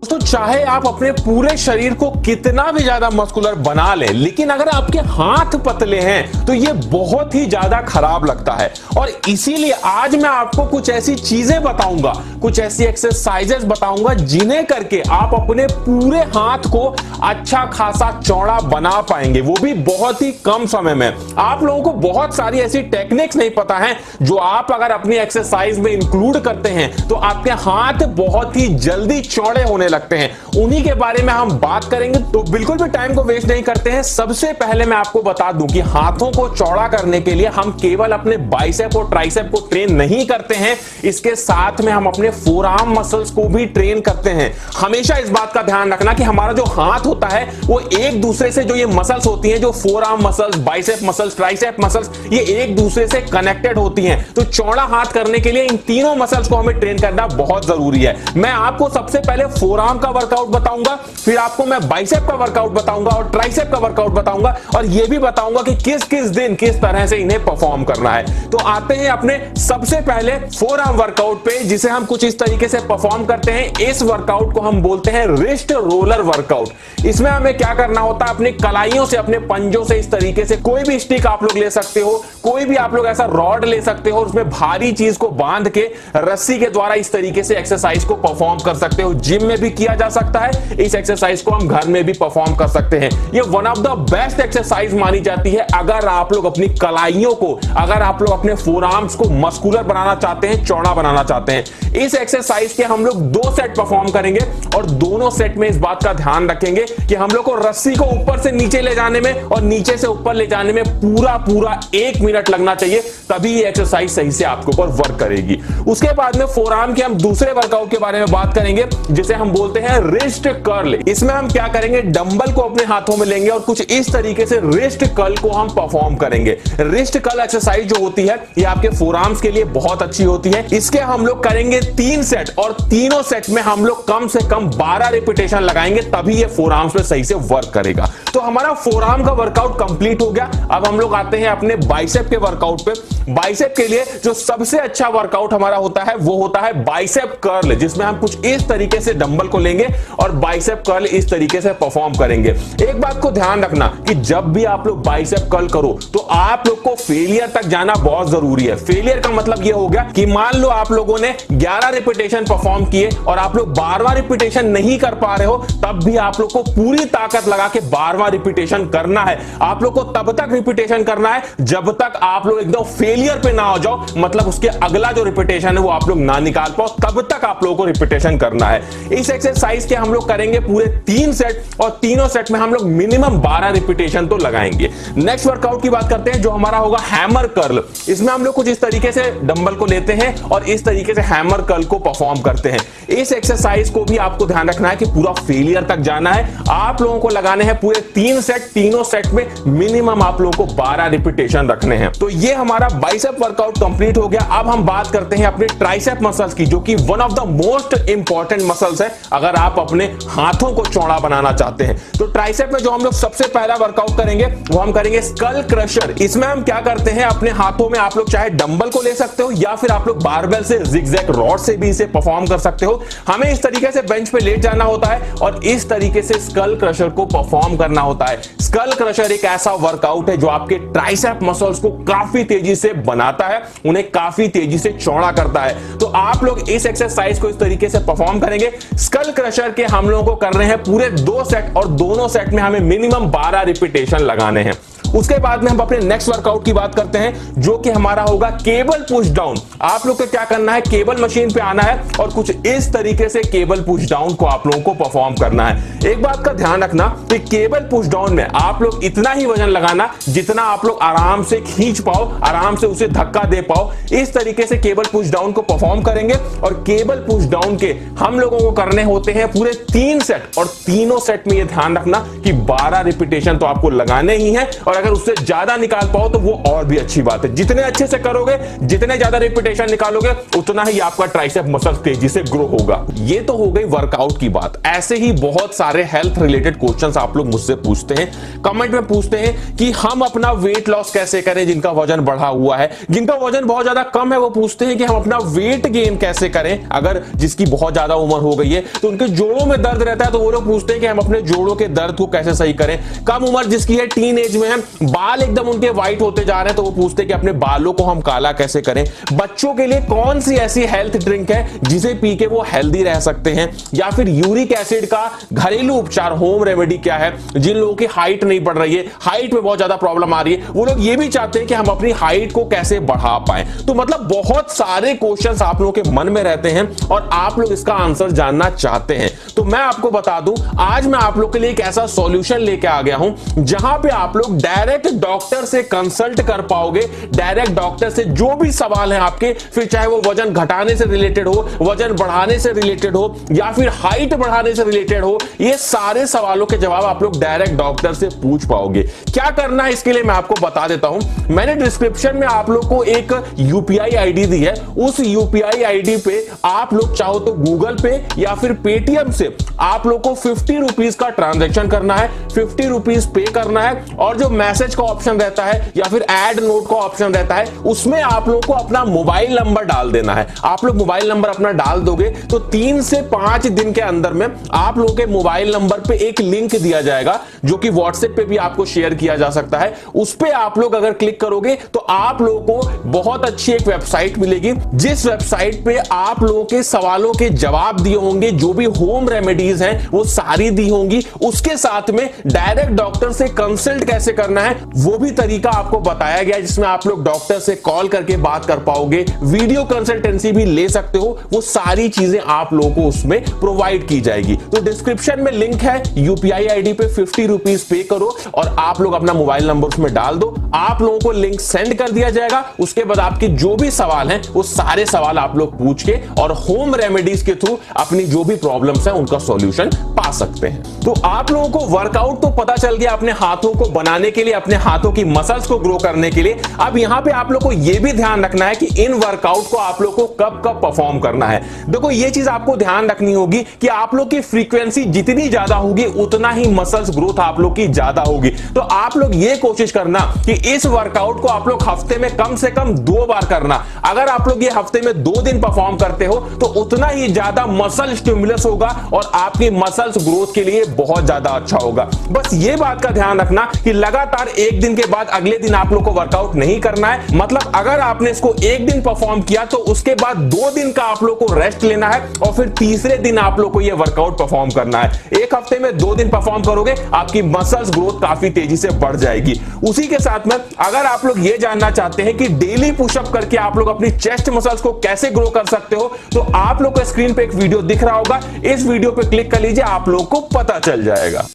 तो चाहे आप अपने पूरे शरीर को कितना भी ज्यादा मस्कुलर बना लें, लेकिन अगर आपके हाथ पतले हैं तो ये बहुत ही ज्यादा खराब लगता है। और इसीलिए आज मैं आपको कुछ ऐसी चीजें बताऊंगा, कुछ ऐसी एक्सरसाइजेस बताऊंगा जिन्हें करके आप अपने पूरे हाथ को अच्छा खासा चौड़ा बना पाएंगे, वो भी बहुत ही कम समय में। आप लोगों को बहुत सारी ऐसी टेक्निक्स नहीं पता है जो आप अगर अपनी एक्सरसाइज में इंक्लूड करते हैं तो आपके हाथ बहुत ही जल्दी चौड़े होने लगते हैं। उन्हीं के बारे में हम बात करेंगे, तो बिल्कुल भी टाइम को वेस्ट नहीं करते हैं। सबसे पहले मैं आपको बता दूं कि हाथों को चौड़ा करने के लिए हम केवल अपने बाइसेप और ट्राइसेप को ट्रेन नहीं करते हैं, इसके साथ में हम अपने फोरआर्म मसल्स को भी ट्रेन करते हैं। हमेशा इस बात का ध्यान रखना कि हमारा जो हाथ होता है वो एक दूसरे से, जो ये मसल्स होती हैं, जो forearm muscles, bicep muscles, tricep muscles, ये एक दूसरे से कनेक्टेड होती हैं। तो चौड़ा हाथ करने के लिए इन तीनों मसल्स को हमें ट्रेन करना बहुत जरूरी है। मैं आपको सबसे पहले फोरआर्म का वर्कआउट बताऊंगा, फिर आपको मैं बाइसेप का वर्कआउट बताऊंगा और ट्राइसेप का वर्कआउट बताऊंगा, और यह भी बताऊंगा कि किस किस दिन किस तरह से इन्हें परफॉर्म करना है। तो आते हैं अपने सबसे पहले फोरआर्म वर्कआउट पे, जिसे हम कुछ इस तरीके से परफॉर्म करते हैं। इस वर्कआउट को हम बोलते हैं रिस्ट रोलर वर्कआउट। इसमें हमें क्या करना होता है, अपनी कलाइयों से, अपने पंजों से इस तरीके से कोई भी स्टिक आप लोग ले सकते हो, कोई भी आप लोग ऐसा रॉड ले सकते हो, उसमें भारी चीज को बांध के रस्सी के द्वारा इस तरीके से एक्सरसाइज को परफॉर्म कर सकते हो। जिम में भी किया जा सकता है, इस एक्सरसाइज को हम घर में भी परफॉर्म कर सकते हैं। ये one of the best exercise मानी जाती है अगर आप लोग अपनी कलाइयों को, अगर आप लोग अपने फोरआर्म्स को मस्कुलर बनाना चाहते हैं, चौड़ा बनाना चाहते हैं। इस एक्सरसाइज के हम लोग 2 सेट परफॉर्म करेंगे और दोनों सेट में इस बात का ध्यान रखेंगे कि हम लोग को रस्सी को ऊपर से नीचे ले जाने में और नीचे से ऊपर ले जाने में पूरा 1 मिनट लगना चाहिए, तभी ये एक्सरसाइज सही से आपके ऊपर वर्क करेगी। उसके बाद में फोरआर्म के हम दूसरे वर्कआउट के बारे में बात करेंगे, जिसे हम बोलते हैं रिस्ट कर्ल। इसमें हम क्या करेंगे, डंबल को अपने हाथों में लेंगे और कुछ इस तरीके से रिस्ट कर्ल को हम परफॉर्म करेंगे। रिस्ट कर्ल एक्सरसाइज जो होती है ये आपके फोरआर्म्स के लिए बहुत अच्छी होती है। इसके हम लोग करेंगे 3 सेट और तीनों सेट में हम लोग कम से कम 12 रिपीटेशन लगाएंगे, तभी ये फोरआर्म्स में सही से वर्क करेगा। तो हमारा फोरआर्म का वर्कआउट कंप्लीट हो गया। अब हम लोग आते हैं अपने बाइसेप के वर्कआउट पे। बाइसेप के लिए जो सबसे अच्छा वर्कआउट हमारा होता है वो होता है बाइसेप कर्ल, जिसमें हम कुछ इस तरीके से डंबल को लेंगे और बाइसेप कर्ल इस तरीके से परफॉर्म करेंगे। एक बात को ध्यान रखना कि जब भी आप लोग बाइसेप कर्ल करो तो आप लोग को फेलियर तक जाना बहुत जरूरी है। फेलियर का मतलब यह हो गया कि मान लो आप लोगों ने 11 रिपीटेशन परफॉर्म किए और आप लोग 12वां रिपीटेशन नहीं कर पा रहे हो, तब भी आप लोग को पूरी ताकत लगा के 12वां रिपीटेशन करना है। आप लोग को तब तक रिपीटेशन करना है जब तक आप लोग एकदम फेलियर पे ना हो जाओ, मतलब उसके अगला जो रिपीटेशन है वो आप लोग ना निकाल पाओ, तब तक आप लोगों को रिपीटेशन करना है। इस एक्सरसाइज के हम लोग करेंगे पूरे 3 सेट और तीनों सेट में हम लोग मिनिमम 12 रिपीटेशन तो लगाएंगे। नेक्स्ट वर्कआउट की बात करते हैं जो हमारा होगा हैमर कर्ल। इसमें हम लोग कुछ इस तरीके से डंबल को लेते हैं और इस तरीके से हैमर कर्ल को परफॉर्म करते हैं। इस एक्सरसाइज को भी आपको ध्यान रखना है कि पूरा फेलियर तक जाना है। आप लोगों को लगाने हैं पूरे 3 सेट, तीनों सेट में मिनिमम आप लोगों को 12 रिपीटेशन रखने हैं। तो ये हमारा बाइसेप वर्कआउट कंप्लीट हो गया। अब हम बात करते हैं अपने ट्राइसेप मसल्स की, जो कि one of the most important muscles है अगर आप अपने हाथों को चौड़ा बनाना चाहते हैं। तो ट्राइसेप में जो हम लोग सबसे पहला वर्कआउट करेंगे वो हम करेंगे स्कल क्रशर। इसमें हम क्या करते हैं, अपने हाथों में आप लोग चाहे डंबल को ले सकते हो या फिर आप लोग बारबेल से, जिगजैग रॉड से भी इसे परफॉर्म कर सकते हो। हमें इस तरीके से बेंच पे लेट जाना होता है और इस तरीके से स्कल क्रशर को परफॉर्म करना होता है। स्कल क्रशर एक ऐसा वर्कआउट है जो आपके ट्राइसेप मसल्स को काफी तेजी से बनाता है, उन्हें काफी तेजी से चौड़ा करता है। तो आप लोग इस एक्सरसाइज को इस तरीके से परफॉर्म करेंगे। स्कल क्रशर के हम लोगों को कर रहे हैं पूरे 2 सेट और दोनों सेट में हमें मिनिमम 12 रिपीटेशन लगाने हैं। उसके बाद में हम अपने नेक्स्ट वर्कआउट की बात करते हैं जो कि हमारा होगा केबल पुश डाउन। आप लोग को क्या करना है, केबल मशीन पे आना है और कुछ इस तरीके से केबल पुश डाउन को आप लोगों को परफॉर्म करना है। एक बात का ध्यान रखना कि केबल पुश डाउन में आप लोग इतना ही वजन लगाना जितना आप लोग आराम से खींच पाओ, आराम से उसे धक्का दे पाओ। इस तरीके से केबल पुश डाउन को परफॉर्म करेंगे और केबल पुश डाउन के हम लोगों को करने होते हैं पूरे 3 सेट और तीनों सेट में यह ध्यान रखना कि 12 रिपीटेशन तो आपको लगाने ही है। और अगर उससे ज्यादा निकाल पाओ तो वो और भी अच्छी बात है। जितने अच्छे से करोगे, जितने ज्यादा रिपीटेशन निकालोगे, उतना ही आपका ट्राइसेप मसल तेजी से ग्रो होगा। ये तो हो गई वर्कआउट की बात। ऐसे ही बहुत सारे हेल्थ रिलेटेड क्वेश्चंस आप लोग मुझसे पूछते हैं, कमेंट में पूछते हैं कि हम अपना वेट लॉस कैसे करें, जिनका वजन बढ़ा हुआ है। जिनका वजन बहुत ज्यादा कम है वो पूछते हैं कि हम अपना वेट गेन कैसे करें। अगर जिसकी बहुत ज्यादा उम्र हो गई है तो उनके जोड़ों में दर्द रहता है तो वो लोग पूछते हैं कि हम अपने जोड़ों के दर्द को कैसे सही करें। कम उम्र जिसकी है, टीन एज में है, बाल एकदम उनके व्हाइट होते जा रहे हैं तो वो पूछते हैं कि अपने बालों को हम काला कैसे करें। बच्चों के लिए कौन सी ऐसी हेल्थ ड्रिंक है जिसे पी के वो हेल्दी रह सकते हैं, या फिर यूरिक एसिड का घरेलू उपचार, होम रेमेडी क्या है। जिन लोगों की हाइट नहीं बढ़ रही है, हाइट में बहुत ज्यादा प्रॉब्लम आ रही है, वो लोग ये भी चाहते हैं कि हम अपनी हाइट को कैसे बढ़ा पाए। तो मतलब बहुत सारे क्वेश्चंस आप लोगों के मन में रहते हैं और आप लोग इसका आंसर जानना चाहते हैं। तो मैं आपको बता दूं, आज मैं आप लोग के लिए एक ऐसा सॉल्यूशन लेके आ गया हूं जहां पे आप लोग डायरेक्ट डॉक्टर से कंसल्ट कर पाओगे। डायरेक्ट डॉक्टर से जो भी सवाल है आपके, फिर चाहे वो वजन घटाने से रिलेटेड हो, वजन बढ़ाने से रिलेटेड हो, या फिर हाइट बढ़ाने से रिलेटेड हो, ये सारे सवालों के जवाब आप लोग डायरेक्ट डॉक्टर से पूछ पाओगे। क्या करना है इसके लिए मैं आपको बता देता हूं। मैंने डिस्क्रिप्शन में आप लोग को एक यूपीआई आईडी दी है। उस यूपीआई आईडी पे आप लोग चाहो तो गूगल पे या फिर पेटीएम से आप लोग को 50 रुपीज का ट्रांजैक्शन करना है, 50 रुपीज पे करना है, और जो मैसेज का ऑप्शन रहता है या फिर ऐड नोट का ऑप्शन रहता है, उसमें आप लोग को अपना मोबाइल नंबर डाल देना है। आप लोग मोबाइल नंबर अपना डाल दोगे तो 3 से 5 दिन के अंदर में आप लोगों के मोबाइल नंबर पे एक लिंक दिया जाएगा, जो कि व्हाट्सएप पे भी आपको शेयर किया जा सकता है। उस पे आप लोग अगर क्लिक करोगे तो आप लोगों को बहुत अच्छी एक वेबसाइट मिलेगी, जिस वेबसाइट पे आप लोगों के सवालों के जवाब दिए होंगे, जो भी होम रेमेडीज हैं वो सारी दी होंगी। उसके साथ में डायरेक्ट डॉक्टर से कंसल्ट कैसे करना है वो भी तरीका आपको बताया गया है, जिसमें आप लोग डॉक्टर से कॉल करके बात कर पाओगे, वीडियो कंसल्टेंसी भी ले सकते हो। वो सारी चीजें आप लोगों को उसमें प्रोवाइड की जाएगी। तो डिस्क्रिप्शन में लिंक है, यूपीआई आईडी पे 50 रुपीज पे करो और आप लोग अपना मोबाइल नंबर उसमें डाल दो। आप लोगों को लिंक सेंड कर दिया जाएगा। उसके बाद आपके जो भी सवाल हैं वो सारे सवाल आप लोग पूछ के और होम रेमेडीज के थ्रू अपनी जो भी प्रॉब्लम्स हैं उनका सॉल्यूशन पा सकते हैं। तो आप लोगों को वर्कआउट तो पता चल गया अपने हाथों को बनाने के लिए, अपने हाथों की मसल्स को ग्रो करने के लिए। अब यहां पे आप लोग को यह भी ध्यान रखना है कि इन वर्कआउट को आप लोग को कब कब परफॉर्म करना है। देखो ये चीज आपको ध्यान रखनी होगी कि आप लोग की फ्रीक्वेंसी जितनी ज्यादा होगी उतना ही मसल्स ग्रोथ आप लोग की ज्यादा होगी। तो आप लोग ये कोशिश करना कि इस वर्कआउट को आप लोग हफ्ते में कम से कम 2 बार करना। अगर आप लोग ये हफ्ते में 2 दिन परफॉर्म करते हो तो उतना ही ज्यादा मसल स्टिमुलस होगा और आपकी मसल्स ग्रोथ के लिए बहुत ज्यादा अच्छा होगा। बस ये बात का ध्यान रखना कि लगातार एक दिन के बाद अगले दिन आप लोग को वर्कआउट नहीं करना है। मतलब अगर आपने इसको एक दिन परफॉर्म किया तो उसके बाद 2 दिन का आप लोग को रेस्ट लेना है और फिर तीसरे दिन आप लोग को यह वर्कआउट परफॉर्म करना है। एक हफ्ते में 2 दिन परफॉर्म करोगे, आपकी मसल्स ग्रोथ काफी तेजी से बढ़ जाएगी। उसी के साथ में अगर आप लोग ये जानना चाहते हैं कि डेली पुशअप करके आप लोग अपनी चेस्ट मसल्स को कैसे ग्रो कर सकते हो, तो आप लोग को स्क्रीन पे एक वीडियो दिख रहा होगा, इस वीडियो पे क्लिक कर लीजिए, आप लोग को पता चल जाएगा।